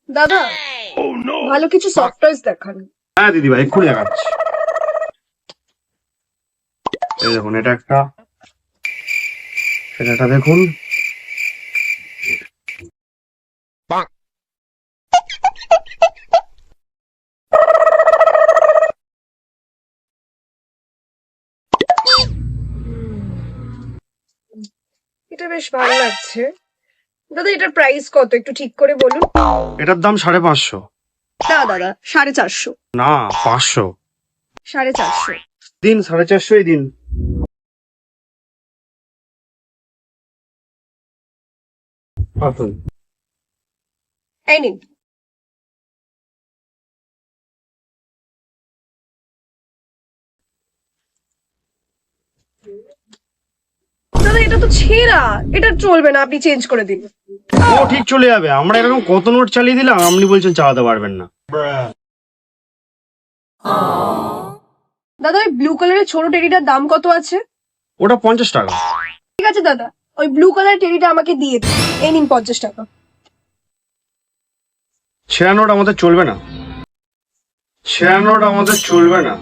দাদা, ভালো কিছু সফট টয়েস দেখান। হ্যাঁ দিদি ভাই, এক্ষুনি দেখাচ্ছি। এই দেখুন, এটা একটা, এটা দেখুন। এটা বেশ ভালো লাগছে। দাদা, এটার প্রাইস কত একটু ঠিক করে বলুন। এটার দাম 550। না দাদা, 450। না, 500 450। দিন, 450 দিন। আসুন। এই নিন। দাদা, এটা তো ছেঁড়া, এটা চলবে না, আপনি চেঞ্জ করে দিন। ও ঠিক চলে যাবে, আমরা এরকম কত নোট চালিয়ে দিলাম, আপনি বলছেন চালাতে পারবেন না। দাদা, ওই ব্লু কালারের ছোট টেডিটার দাম কত আছে? ওটা 50 টাকা। ঠিক আছে দাদা, ওই ব্লু কালারের টেডিটা আমাকে দিয়ে দিন। এই নিন 50 টাকা। ছেঁড়া নোট আমাদের চলবে না, ছেঁড়া নোট আমাদের চলবে না।